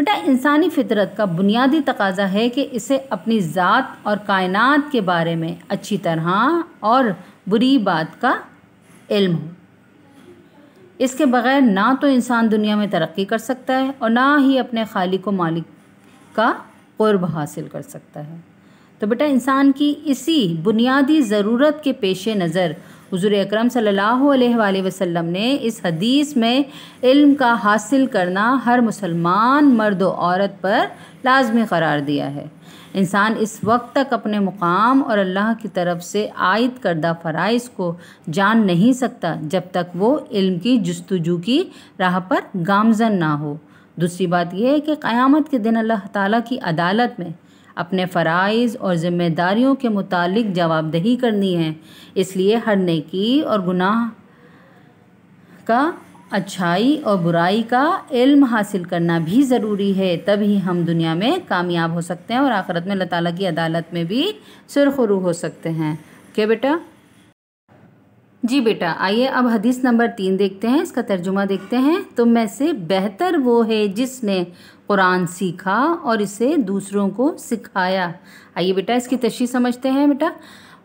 بیٹا انسانی فطرت کا بنیادی تقاضا ہے کہ اسے اپنی ذات اور کائنات کے بارے میں اچھی طرح اور بری بات کا علم ہو۔ اس کے بغیر نہ تو انسان دنیا میں ترقی کر سکتا ہے اور نہ ہی اپنے خالق و مالک کا قرب حاصل کر سکتا ہے۔ تو بیٹا انسان کی اسی بنیادی ضرورت کے پیش نظر حضور اکرم صلی اللہ علیہ وآلہ وسلم نے اس حدیث میں علم کا حاصل کرنا ہر مسلمان مرد و عورت پر لازمی قرار دیا ہے۔ انسان اس وقت تک اپنے مقام اور اللہ کی طرف سے عائد کردہ فرائض کو جان نہیں سکتا جب تک وہ علم کی جستجو کی راہ پر گامزن نہ ہو۔ دوسری بات یہ ہے کہ قیامت کے دن اللہ تعالیٰ کی عدالت میں اپنے فرائض اور ذمہ داریوں کے متعلق جواب دہی کرنی ہے۔ اس لیے ہر نیکی اور گناہ کا، اچھائی اور برائی کا علم حاصل کرنا بھی ضروری ہے، تبھی ہم دنیا میں کامیاب ہو سکتے ہیں اور آخرت میں اللہ تعالیٰ کی عدالت میں بھی سرخرو ہو سکتے ہیں۔ اوکے بیٹا؟ جی بیٹا، آئیے اب حدیث نمبر 3 دیکھتے ہیں، اس کا ترجمہ دیکھتے ہیں۔ تم میں سے بہتر وہ ہے جس نے قرآن سیکھا اور اسے دوسروں کو سکھایا۔ آئیے بیٹا اس کی تشریح سمجھتے ہیں۔ بیٹا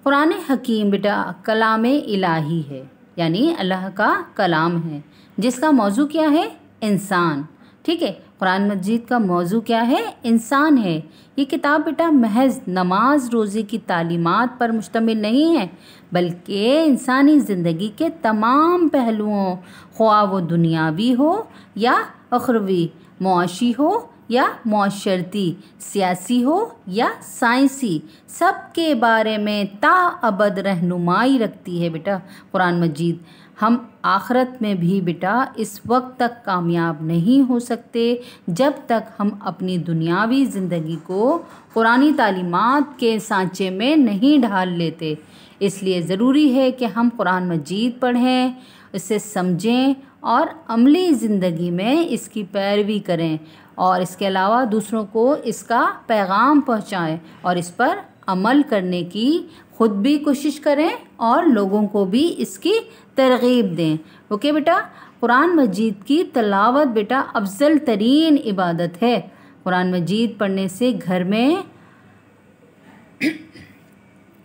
قرآن حکیم بیٹا کلام الہی ہے، یعنی اللہ کا کلام ہے، جس کا موضوع کیا ہے؟ انسان۔ ٹھیک ہے، قرآن مجید کا موضوع کیا ہے؟ انسان ہے۔ یہ کتاب بیٹا محض نماز روزے کی تعلیمات پر مشتمل نہیں ہے، بلکہ انسانی زندگی کے تمام پہلوؤں، خواہ وہ دنیاوی ہو یا اخروی، معاشی ہو یا معاشرتی، سیاسی ہو یا سائنسی، سب کے بارے میں تا ابد رہنمائی رکھتی ہے بیٹا قرآن مجید۔ ہم آخرت میں بھی بیٹا اس وقت تک کامیاب نہیں ہو سکتے جب تک ہم اپنی دنیاوی زندگی کو قرآنی تعلیمات کے سانچے میں نہیں ڈھال لیتے۔ اس لیے ضروری ہے کہ ہم قرآن مجید پڑھیں، اسے سمجھیں اور عملی زندگی میں اس کی پیروی کریں، اور اس کے علاوہ دوسروں کو اس کا پیغام پہنچائیں اور اس پر عمل کرنے کی خود بھی کوشش کریں اور لوگوں کو بھی اس کی ترغیب دیں۔ اوکے بیٹا؟ قرآن مجید کی تلاوت بیٹا افضل ترین عبادت ہے۔ قرآن مجید پڑھنے سے گھر میں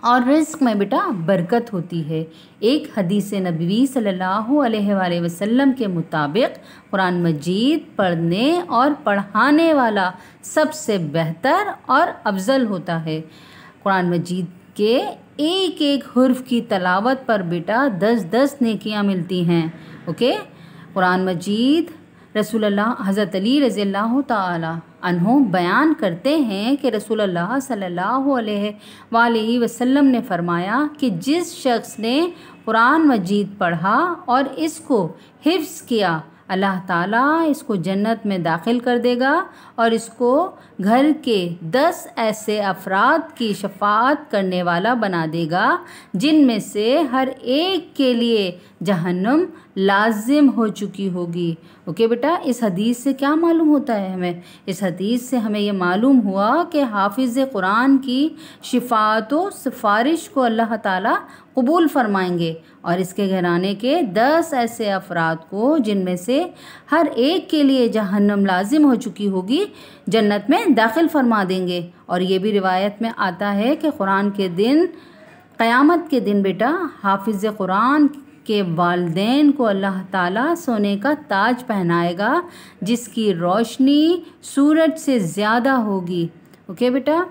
اور رزق میں بیٹا برکت ہوتی ہے۔ ایک حدیث نبوی صلی اللہ علیہ وآلہ وسلم کے مطابق قرآن مجید پڑھنے اور پڑھانے والا سب سے بہتر اور افضل ہوتا ہے۔ قرآن مجید کے ایک ایک حرف کی تلاوت پر بیٹا 10 نیکیاں ملتی ہیں۔ اوکے؟ قرآن مجید رسول اللہ حضرت علی رضی اللہ تعالی عنہ بیان کرتے ہیں کہ رسول اللہ صلی اللہ علیہ وآلہ وسلم نے فرمایا کہ جس شخص نے قرآن مجید پڑھا اور اس کو حفظ کیا، اللہ تعالیٰ اس کو جنت میں داخل کر دے گا اور اس کو گھر کے 10 ایسے افراد کی شفاعت کرنے والا بنا دے گا جن میں سے ہر ایک کے لیے جہنم لازم ہو چکی ہوگی۔ اوکے بیٹا؟ اس حدیث سے کیا معلوم ہوتا ہے ہمیں؟ اس حدیث سے ہمیں یہ معلوم ہوا کہ حافظ قرآن کی شفاعت و سفارش کو اللہ تعالیٰ قبول فرمائیں گے اور اس کے گھرانے کے 10 ایسے افراد کو جن میں سے ہر ایک کے لیے جہنم لازم ہو چکی ہوگی جنت میں داخل فرما دیں گے۔ اور یہ بھی روایت میں آتا ہے کہ قرآن کے دن، قیامت کے دن بیٹا حافظ قرآن کے والدین کو اللہ تعالیٰ سونے کا تاج پہنائے گا جس کی روشنی سورج سے زیادہ ہوگی۔ اوکے بیٹا؟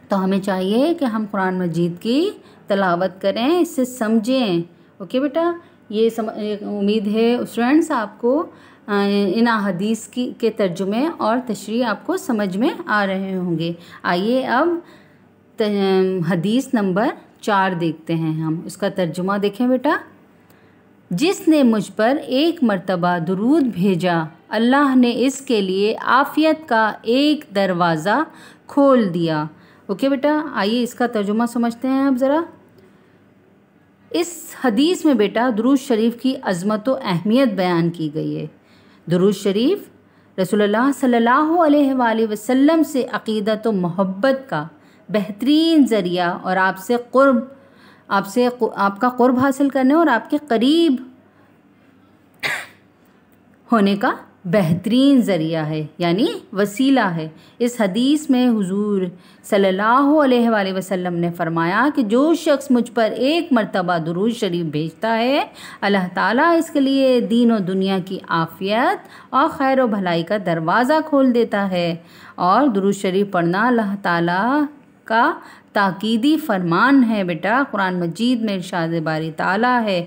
تو ہمیں چاہیے کہ ہم قرآن مجید کی تلاوت کریں، اسے سمجھیں۔ اوکے بیٹا؟ یہ امید ہے اسٹوڈنٹس آپ کو ان حدیث کے ترجمے اور تشریح آپ کو سمجھ میں آ رہے ہوں گے۔ آئیے اب حدیث نمبر 4 دیکھتے ہیں ہم، اس کا ترجمہ دیکھیں بیٹا۔ جس نے مجھ پر ایک مرتبہ درود بھیجا، اللہ نے اس کے لیے عافیت کا ایک دروازہ کھول دیا۔ اوکے بیٹا؟ آئیے اس کا ترجمہ سمجھتے ہیں اب ذرا۔ اس حدیث میں بیٹا درود شریف کی عظمت و اہمیت بیان کی گئی ہے۔ درود شریف رسول اللہ صلی اللہ علیہ وآلہ وسلم سے عقیدت و محبت کا بہترین ذریعہ اور آپ کا قرب حاصل کرنے اور آپ کے قریب ہونے کا بہترین ذریعہ ہے یعنی وسیلہ ہے۔ اس حدیث میں حضور صلی اللہ علیہ وآلہ وسلم نے فرمایا کہ جو شخص مجھ پر ایک مرتبہ درود شریف بھیجتا ہے اللہ تعالیٰ اس کے لیے دین و دنیا کی عافیت اور خیر و بھلائی کا دروازہ کھول دیتا ہے۔ اور درود شریف پڑھنا اللہ تعالیٰ کا تاکیدی فرمان ہے بیٹا۔ قرآن مجید میں ارشاد باری تعالیٰ ہے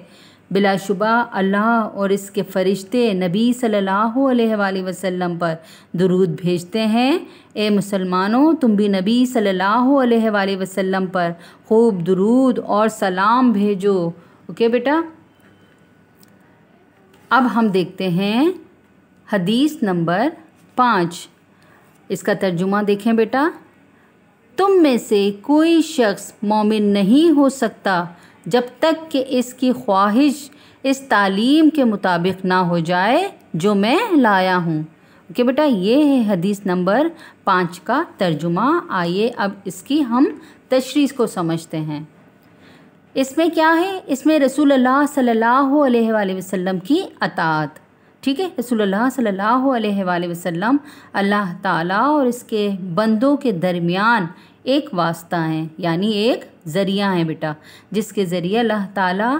بلا شبہ اللہ اور اس کے فرشتے نبی صلی اللہ علیہ وآلہ وسلم پر درود بھیجتے ہیں۔ اے مسلمانوں تم بھی نبی صلی اللہ علیہ وآلہ وسلم پر خوب درود اور سلام بھیجو۔ اوکے بیٹا، اب ہم دیکھتے ہیں حدیث نمبر 5۔ اس کا ترجمہ دیکھیں بیٹا۔ تم میں سے کوئی شخص مومن نہیں ہو سکتا جب تک کہ اس کی خواہش اس تعلیم کے مطابق نہ ہو جائے جو میں لایا ہوں۔ اوکے بیٹا، یہ ہے حدیث نمبر 5 کا ترجمہ۔ آئیے اب اس کی ہم تشریح کو سمجھتے ہیں۔ اس میں کیا ہے؟ اس میں رسول اللہ صلی اللہ علیہ وآلہ وسلم کی اطاعت، ٹھیک ہے۔ رسول اللہ صلی اللہ علیہ وآلہ وسلم اللہ تعالیٰ اور اس کے بندوں کے درمیان ایک واسطہ ہیں یعنی ایک ذریعہ ہیں بیٹا، جس کے ذریعے اللہ تعالیٰ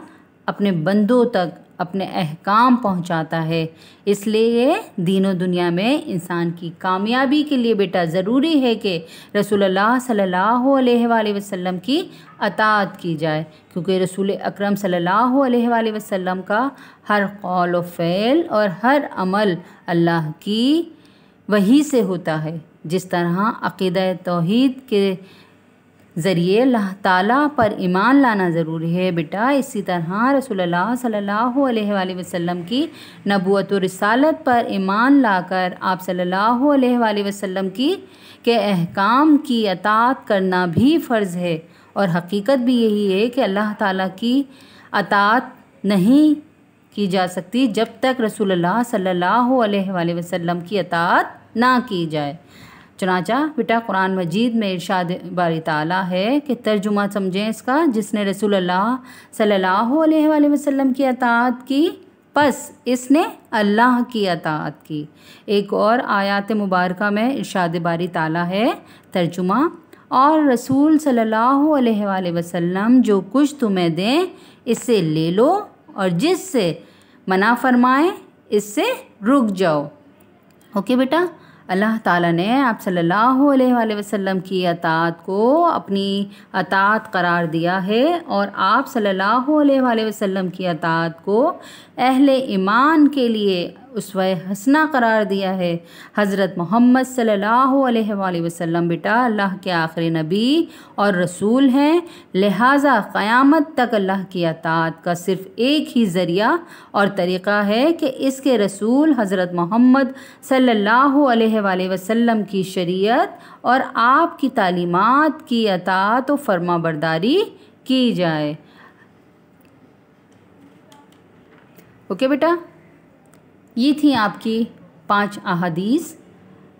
اپنے بندوں تک اپنے احکام پہنچاتا ہے۔ اس لیے دین و دنیا میں انسان کی کامیابی کے لیے بیٹا ضروری ہے کہ رسول اللہ صلی اللہ علیہ وآلہ وسلم کی اطاعت کی جائے، کیونکہ رسول اکرم صلی اللہ علیہ وآلہ وسلم کا ہر قول و فعل اور ہر عمل اللہ کی وحی سے ہوتا ہے۔ جس طرح عقیدہ توحید کے ذریعے اللہ تعالیٰ پر ایمان لانا ضروری ہے بیٹا، اسی طرح رسول اللہ صلی اللہ علیہ وآلہ وسلم کی نبوت و رسالت پر ایمان لا کر آپ صلی اللہ علیہ وآلہ وسلم کے احکام کی اطاعت کرنا بھی فرض ہے۔ اور حقیقت بھی یہی ہے کہ اللہ تعالیٰ کی اطاعت نہیں کی جا سکتی جب تک رسول اللہ صلی اللہ علیہ وآلہ وسلم کی اطاعت نہ کی جائے۔ چنانچہ بیٹا قرآن مجید میں ارشاد باری تعالیٰ ہے کہ ترجمہ سمجھیں اس کا، جس نے رسول اللہ صلی اللہ علیہ وآلہ وسلم کی اطاعت کی پس اس نے اللہ کی اطاعت کی۔ ایک اور آیات مبارکہ میں ارشاد باری تعالیٰ ہے، ترجمہ، اور رسول صلی اللہ علیہ وآلہ وسلم جو کچھ تمہیں دیں اس سے لے لو اور جس سے منع فرمائیں اس سے رک جاؤ۔ اوکے بیٹا، اللہ تعالیٰ نے آپ صلی اللہ علیہ وآلہ وسلم کی اطاعت کو اپنی اطاعت قرار دیا ہے اور آپ صلی اللہ علیہ وآلہ وسلم کی اطاعت کو اہل ایمان کے لیے اسوہ حسنہ قرار دیا ہے۔ حضرت محمد صلی اللہ علیہ وآلہ وسلم بیٹا اللہ کے آخری نبی اور رسول ہیں، لہٰذا قیامت تک اللہ کی اطاعت کا صرف ایک ہی ذریعہ اور طریقہ ہے کہ اس کے رسول حضرت محمد صلی اللہ علیہ وآلہ وسلم کی شریعت اور آپ کی تعلیمات کی اطاعت و فرما برداری کی جائے۔ اوکے بیٹا، یہ تھیں آپ کی 5 احادیث،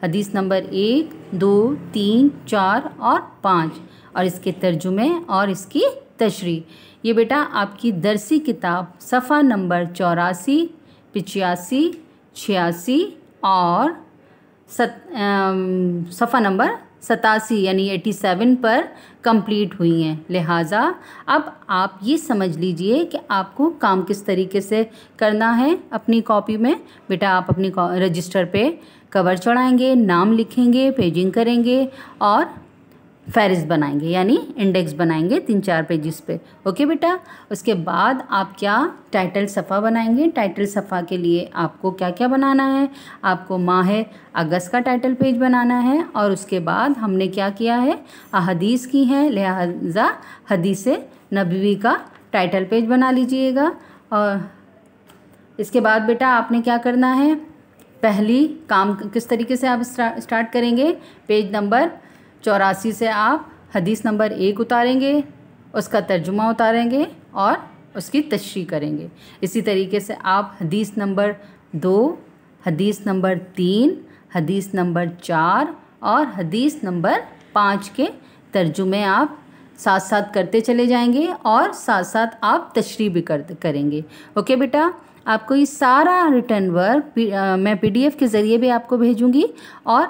حدیث نمبر 1، 2، 3، 4 اور 5، اور اس کے ترجمے اور اس کی تشریح۔ یہ بیٹا آپ کی درسی کتاب صفحہ نمبر 84، 85، 86 اور صفحہ نمبر 87 یعنی 87 پر کمپلیٹ ہوئی ہیں۔ لہٰذا اب آپ یہ سمجھ لیجئے کہ آپ کو کام کس طریقے سے کرنا ہے اپنی کاپی میں۔ بیٹا آپ اپنی رجسٹر پہ کور چڑھائیں گے، نام لکھیں گے، پیجنگ کریں گے اور فہرست بنائیں گے یعنی انڈیکس بنائیں گے 3-4 پیجز پہ۔ اوکے بیٹا، اس کے بعد آپ کیا ٹائٹل صفحہ بنائیں گے۔ ٹائٹل صفحہ کے لیے آپ کو کیا کیا بنانا ہے؟ آپ کو ماہ اگست کا ٹائٹل پیج بنانا ہے، اور اس کے بعد ہم نے کیا کیا ہے، احادیث کی ہیں، لہٰذا حدیث نبوی کا ٹائٹل پیج بنا لیجئے گا۔ اور اس کے بعد بیٹا آپ نے کیا کرنا ہے، پہلی کام کس طریقے سے آپ اسٹارٹ کریں گے، پیج نمبر 84 سے آپ حدیث نمبر 1 اتاریں گے، اس کا ترجمہ اتاریں گے اور اس کی تشریح کریں گے۔ اسی طریقے سے آپ حدیث نمبر 2، حدیث نمبر 3، حدیث نمبر 4 اور حدیث نمبر 5 کے ترجمے آپ ساتھ ساتھ کرتے چلے جائیں گے اور ساتھ ساتھ آپ تشریح بھی کریں گے۔ اوکے بیٹا، آپ کو یہ سارا ریٹرن ورک میں PDF کے ذریعے بھی آپ کو بھیجوں گی اور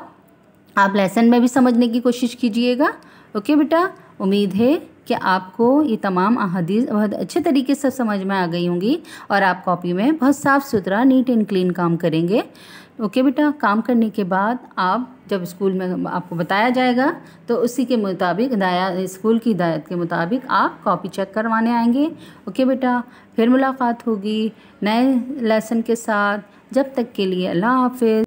آپ لیسن میں بھی سمجھنے کی کوشش کیجئے گا. اوکے بیٹا, امید ہے کہ آپ کو یہ تمام احادیث بہت اچھے طریقے سے سمجھ میں آ گئی ہوں گی اور آپ کاپی میں بہت صاف ستھرا نیٹ اینڈ کلین کام کریں گے. اوکے بیٹا, کام کرنے کے بعد آپ جب اسکول میں آپ کو بتایا جائے گا تو اسی کے مطابق اسکول کی ہدایت کے مطابق آپ کاپی چیک کروانے آئیں گے. اوکے بیٹا, پھر ملاقات ہوگی نئے لیسن کے ساتھ. جب تک کے لیے اللہ حافظ.